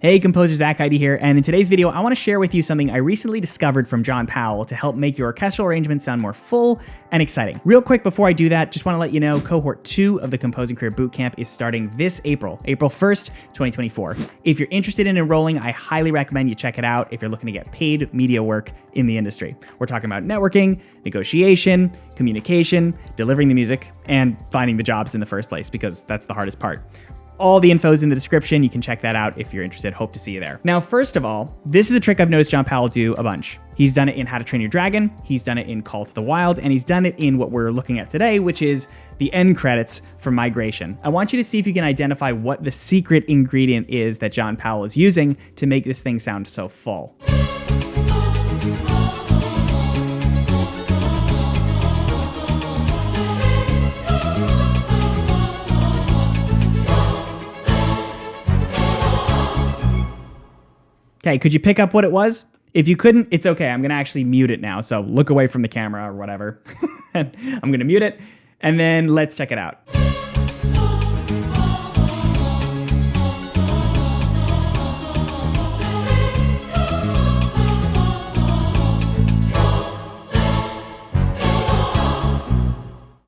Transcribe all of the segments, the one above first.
Hey, composer Zach Heidi here, and in today's video, I want to share with you something I recently discovered from John Powell to help make your orchestral arrangements sound more full and exciting. Real quick before I do that, just want to let you know, cohort 2 of the Composing Career Bootcamp is starting this April 1st, 2024. If you're interested in enrolling, I highly recommend you check it out if you're looking to get paid media work in the industry. We're talking about networking, negotiation, communication, delivering the music, and finding the jobs in the first place, because that's the hardest part. All the info's in the description. You can check that out if you're interested. Hope to see you there. Now, first of all, this is a trick I've noticed John Powell do a bunch. He's done it in How to Train Your Dragon, he's done it in Call to the Wild, and he's done it in what we're looking at today, which is the end credits for Migration. I want you to see if you can identify what the secret ingredient is that John Powell is using to make this thing sound so full. Okay, could you pick up what it was? If you couldn't, it's okay. I'm gonna actually mute it now. So look away from the camera or whatever. I'm gonna mute it, and then let's check it out.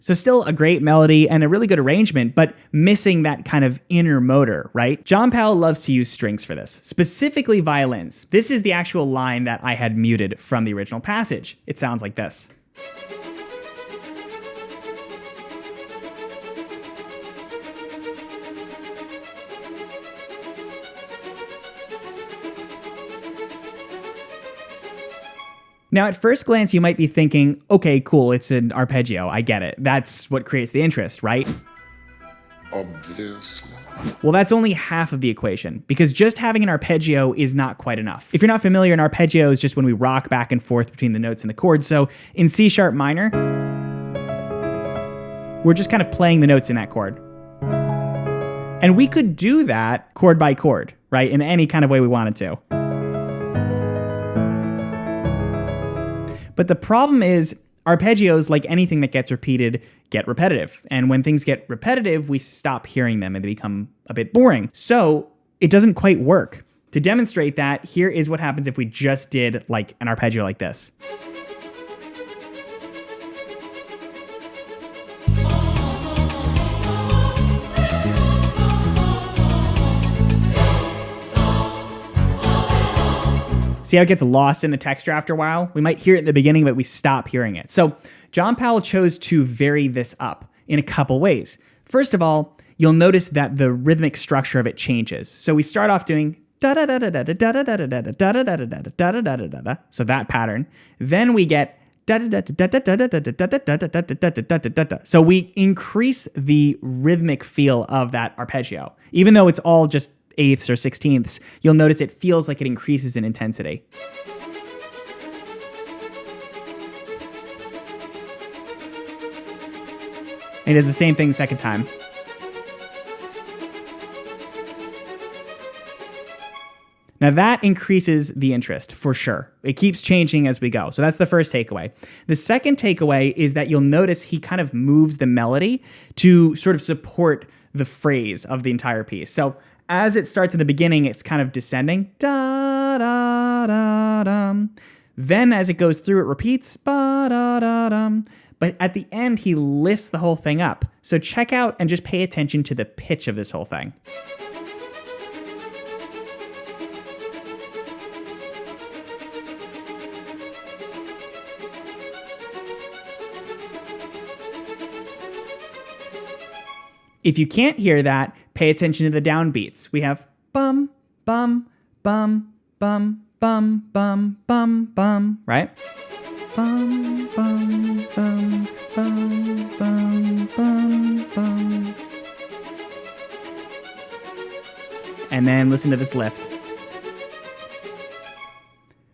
So still a great melody and a really good arrangement, but missing that kind of inner motor, right? John Powell loves to use strings for this, specifically violins. This is the actual line that I had muted from the original passage. It sounds like this. Now, at first glance, you might be thinking, okay, cool, it's an arpeggio, I get it. That's what creates the interest, right? Obviously. Well, that's only half of the equation, because just having an arpeggio is not quite enough. If you're not familiar, an arpeggio is just when we rock back and forth between the notes and the chords. So in C sharp minor, we're just kind of playing the notes in that chord. And we could do that chord by chord, right? In any kind of way we wanted to. But the problem is arpeggios, like anything that gets repeated, get repetitive. And when things get repetitive, we stop hearing them and they become a bit boring. So it doesn't quite work. To demonstrate that, here is what happens if we just did like an arpeggio like this. See how it gets lost in the texture after a while? We might hear it at the beginning, but we stop hearing it. So John Powell chose to vary this up in a couple ways. First of all, you'll notice that the rhythmic structure of it changes. So we start off doing da da da da da da da da da da da da da da da da da da da. So that pattern. Then we get da da da da da da da da da da da da da da da. So we increase the rhythmic feel of that arpeggio, even though it's all just eighths or sixteenths. You'll notice it feels like it increases in intensity. And it does the same thing the second time. Now that increases the interest for sure. It keeps changing as we go. So that's the first takeaway. The second takeaway is that you'll notice he kind of moves the melody to sort of support the phrase of the entire piece. So as it starts in the beginning, it's kind of descending. Da, da, da, dum. Then as it goes through, it repeats. Ba, da, da, dum. But at the end, he lifts the whole thing up. So check out and just pay attention to the pitch of this whole thing. If you can't hear that, pay attention to the downbeats. We have bum, bum, bum, bum, bum, bum, bum, bum, right? Bum, bum, bum, bum, bum, bum, bum. And then listen to this lift.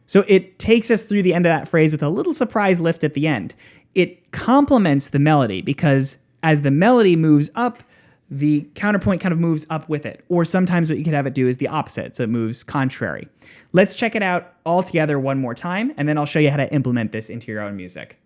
So it takes us through the end of that phrase with a little surprise lift at the end. It complements the melody because as the melody moves up, the counterpoint kind of moves up with it. Or sometimes what you could have it do is the opposite, so it moves contrary. Let's check it out all together one more time, and then I'll show you how to implement this into your own music.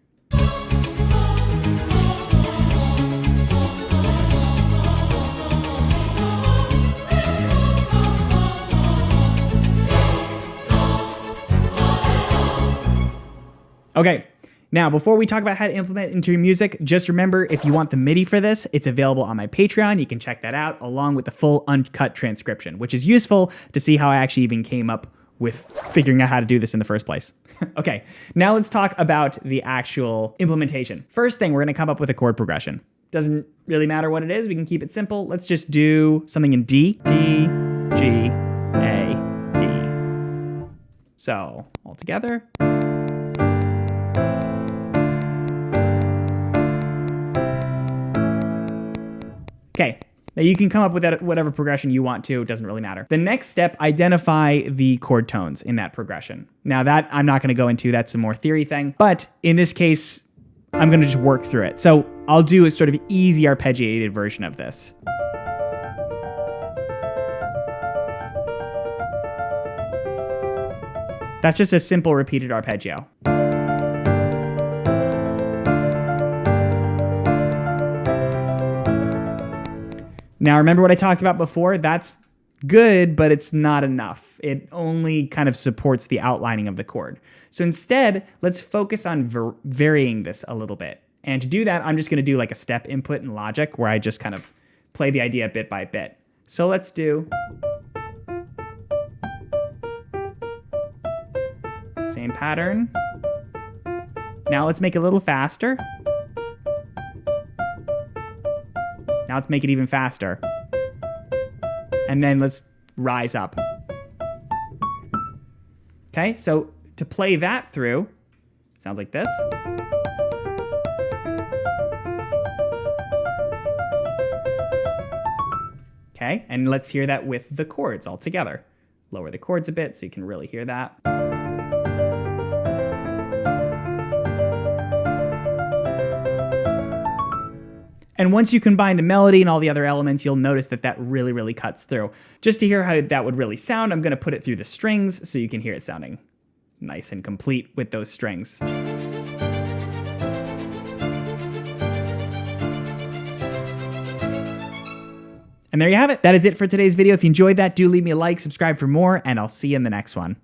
Okay, now before we talk about how to implement into your music, just remember if you want the MIDI for this, it's available on my Patreon. You can check that out along with the full uncut transcription, which is useful to see how I actually even came up with figuring out how to do this in the first place. Okay, now let's talk about the actual implementation. First thing, we're gonna come up with a chord progression. Doesn't really matter what it is, we can keep it simple. Let's just do something in D, D, G, A, D. So, all together. Okay, now you can come up with that whatever progression you want to, it doesn't really matter. The next step, identify the chord tones in that progression. Now that I'm not gonna go into, that's a more theory thing, but in this case, I'm gonna just work through it. So I'll do a sort of easy arpeggiated version of this. That's just a simple repeated arpeggio. Now, remember what I talked about before? That's good, but it's not enough. It only kind of supports the outlining of the chord. So instead, let's focus on varying this a little bit. And to do that, I'm just gonna do like a step input in Logic where I just kind of play the idea bit by bit. So let's do same pattern. Now let's make it a little faster. Now let's make it even faster. And then let's rise up. Okay, so to play that through, sounds like this. Okay, and let's hear that with the chords all together. Lower the chords a bit so you can really hear that. And once you combine the melody and all the other elements, you'll notice that that really, really cuts through. Just to hear how that would really sound, I'm gonna put it through the strings so you can hear it sounding nice and complete with those strings. And there you have it. That is it for today's video. If you enjoyed that, do leave me a like, subscribe for more, and I'll see you in the next one.